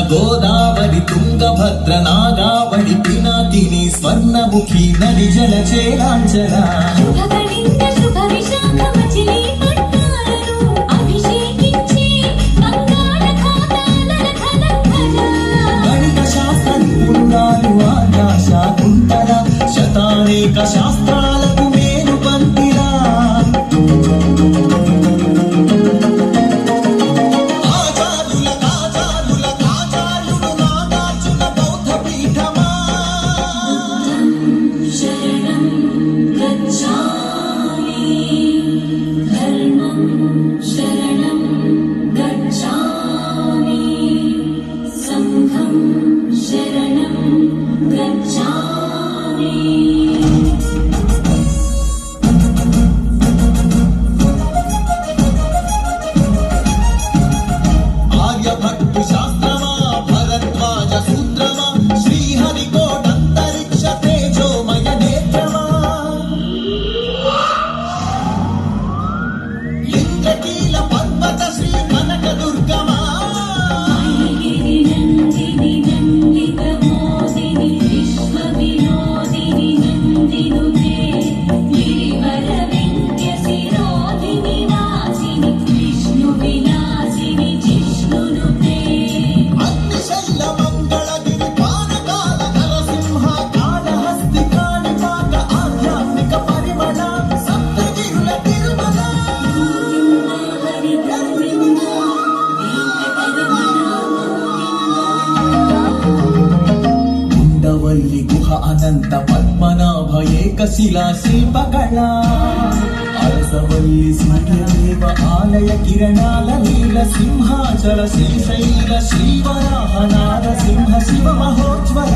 గోదావరి తుంగభద్ర నాగావళి పినాకిని స్వర్ణముఖి నది జల చేరాంచరా గణిత శాస్త్ర నిపుణురాలు ఆర్యాశాకుంతల శతానేక శాస్త్రాలకు మేలు పంతిరా అనంత పద్మనాభ ఏకశిలా శిల్పకళ అరసవల్లి సూర్యదేవ ఆలయ కిరణాల నీల సింహాచల శ్రీశైల శ్రీవరాహ నారసింహ శివ మహోజ్వల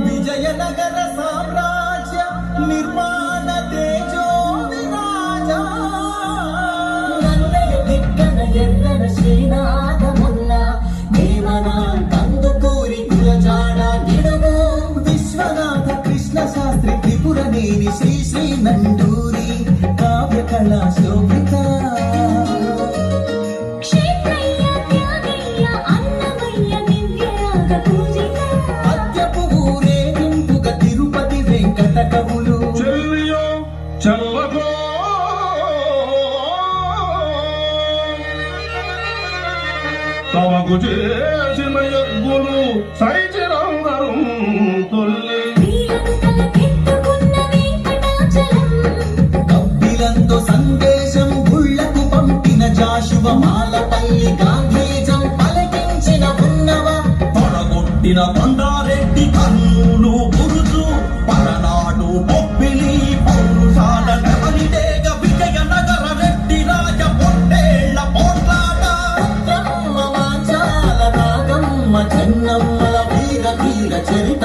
విజయనగర సామ్రాజ్య నిర్మాణ తేజో విరాజా నన్నే దిక్కన ఎర్రన శ్రీనాథముల్ల దేవన కందుకూరి కులజాడ గిడుగు విశ్వనాథ కృష్ణ శాస్త్రి త్రిపురనేని శ్రీ శ్రీ నందూరి కావ్య కళా శోభిత తమకు చేసిన యజ్ఞులు సైచిరందరం తొల్లి కబ్బిలంతో సందేశం గుళ్లకు పంపిన జాషువ మాలపల్లి గాంధీజం పలికించిన ఉన్నవ తొడగొట్టిన కొండారెడ్డి కర్నూలు బురుజు పరనాడు బొబ్బిలి పౌరుషాల నెమలిదేగ విజయనగర రెడ్డి రాజ పొట్టేళ్ల పోట్లాట చెన్నమ్మల వీర వీర చరిత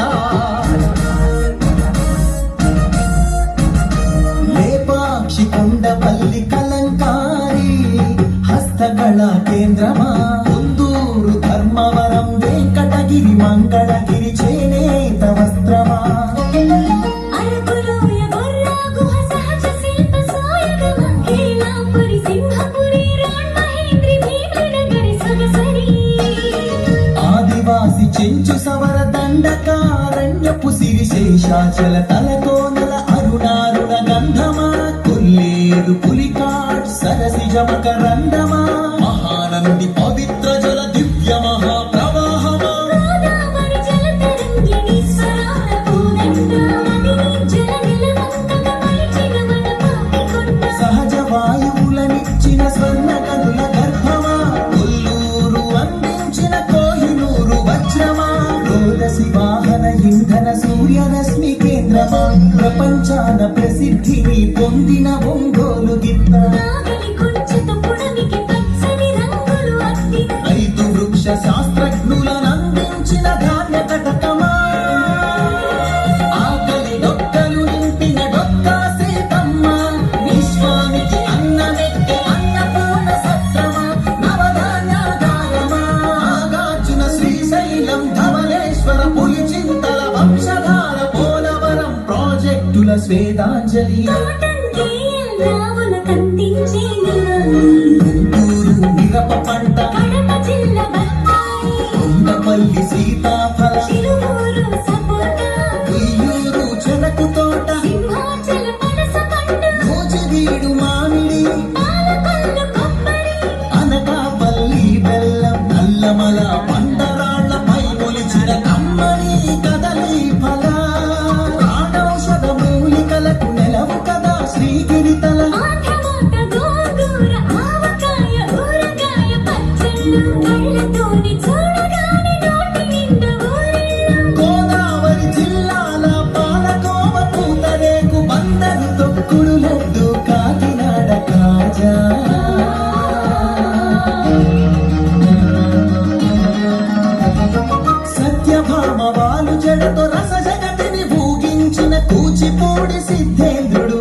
లేపాక్షి కొండపల్లి కలంకారి హస్తకళా కేంద్రమా కుందూరు ధర్మవరం వెంకటగిరి మంగళగిరి చేనేత వస్త్రమా చెంచు సవర దండకారణ్యపు సిరిశేషాచల తలకోనల అరుణారుణ గంధమా కొల్లేరు పులికాట్ సరసి జమక రంధమా మహానంది పవిత్ర జల దివ్య మహాప్రవాహమా ప్రపంచాన ప్రసిద్ధిని పొందిన ఒంగోలు గిత్త నాగలి కుంచెతో పుడమికి పచ్చని రంగులు అద్దిన రైతు వృక్ష శాస్త్రజ్ఞులను అందించిన ధాన్య కటకమా ఆకలి డొక్కలు నింపిన డొక్కా సీతమ్మ విశ్వానికి అన్నమెట్టే అన్నపూర్ణ సత్రమా నవధాన్యాగారమా నాగార్జున శ్రీశైలం ధవళేశ్వర పులిచింతల వంశధార పోలవరం ప్రాజెక్టుల స్వేదాంజలి తోటంటే రావుల కందించే నివాళి గుంటూరు మిరప పంట కడప జిల్లా బత్తాయి కొండపల్లి సీతాఫల చిరుమూరు సపోటా ఉయ్యూరు చెరకు తోట సింహాచల పనస పండు నూజివీడు మామిడి పాలకొల్లు కొబ్బరి అనకాపల్లి బెల్లం నల్లమల పంటరాళ్లపై మొలిచిన కమ్మని కదలి ఫల ప్రాణౌషధ మూలికలకు నెలవు కదా శ్రీగిరితల ఆటమాట గోంగూర ఆవకాయ ఊరగాయ పచ్చళ్ళు కళ్ళతోని చూడగానే నోటి నిండా ఊరిళ్ళు గోదావరి జిల్లాల పాలకోవ పూతరేకు బందరు తొక్కుడు లడ్డు కాకినాడ కాజా సత్యభామ వాలు జడతో రస జగతిని ఊగించిన కూచిపూడి సిద్ధేంద్రుడు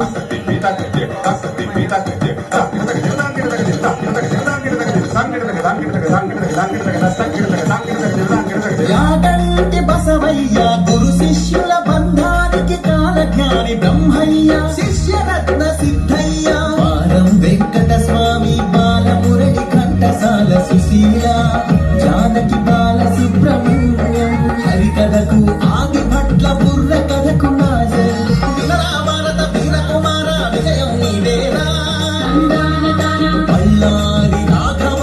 యాగంటి బసవయ్య గురు శిష్యుల బంధానికి కాలజ్ఞాని బ్రహ్మయ్య శిష్యరత్న సిద్ధయ్య వారం వెంకట స్వామి బాలమురళి కంఠసాల సుశీల జానకి బాల సుబ్రహ్మణ్యం హరికథకు ఆది భట్ల బుర్ర కథకు నాజర్ వినరా భారత వీరకుమార విజయం నీదేరా బళ్ళారి రాఘవ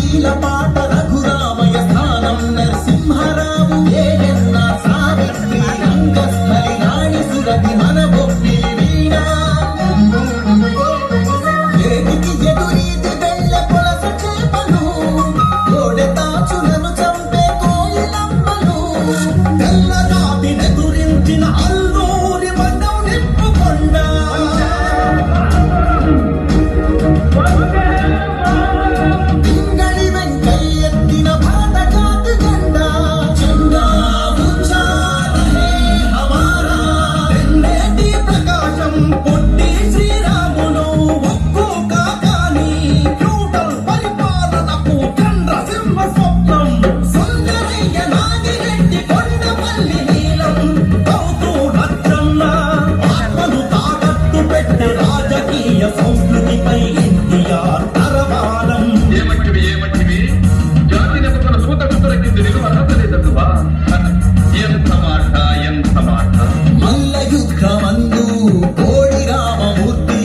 ఈల పాట రఘురామయ్య స్థానం నరసింహరావు ఏఎన్న సావిత్రి రంగస్థలి రాణి సురభి మన బొప్పి వీణా ఏటికి ఎదురీతి వెళ్ళ పొలస చేపలు కోడె తాచులను చంపే కోయిలమ్మలు తెల్లగాటి నెదురించిన అల్లూరి మండం నిప్పుకొండ పింగళి వెంకయ్యెత్తిన భారతజాతి జెండా జెండా ఉచ్చారణే హమారా తెన్నేటి ప్రకాశం పొట్టి శ్రీరాములు ఒక్కో కాకాని ఫ్యూడల్ పరిపాలనకు చంద్రసింహ స్వప్నం సుందరయ్య నాగిరెడ్డి కొండపల్లి నీలం గౌతు రచ్చన్న ఆత్మను తాకట్టు పెట్టే రాజకీయ సంస్కృతిపై ఎన్టీఆర్ తరవాలం ఏమంటివి జాతి నెపకున్న సూత విస్తురకింది నిలువ అర్హత లేదబ్బా ఎంత మాట మల్ల యుద్ధమందు కోడి రామమూర్తి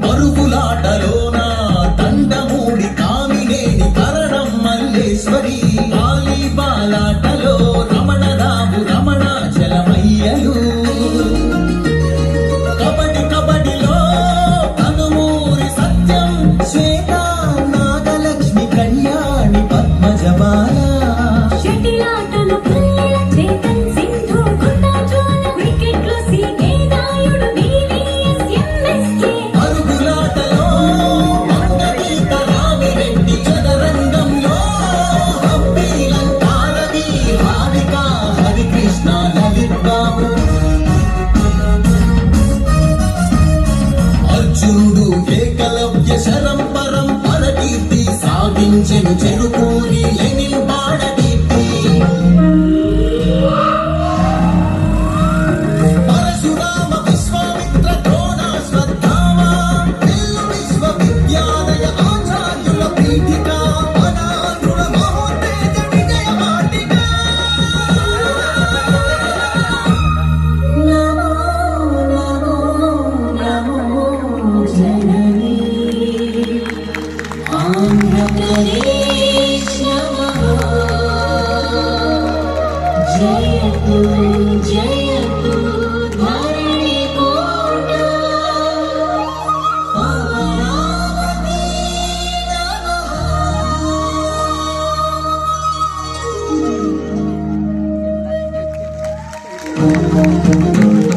పరుగులాటలోన దండమూడి కామినేని కరణం మల్లేశ్వరి బాలాటలో రమణరావు రమణాచలమయ్యలు కబడిలో కనుమూరి సత్యం శ్వేత నాగలక్ష్మి కళ్యాణి పద్మజబాల షటిలాటలు పుల్లెల చేతన్ సింధు గుండాజోల వికెట్లు సీకే నాయుడు వీవీఎస్ ఎంఎస్కే అరుగులాటలో మంగళీత రామిరెడ్డి చదరంగంలో హంపీలంకారవి హారిక హరికృష్ణ లలిత్ బాబు అర్జునుడు ఏకలవ్య శరంపరం పరకీర్తి సాగించెను చెరుకూరి లెనిన్ బాడకీర్తి పరశురామ విశ్వామిత్ర ద్రోణాశ్వత్థామ విల్లు విశ్వవిద్యాలయ ఆచార్యుల పీఠిక అనాథుల మహోత్తేజ విజయ వాటిక నమో నమో నమో జననీ ఆంధ్రప్రదేశ్ నమో జయతు జయ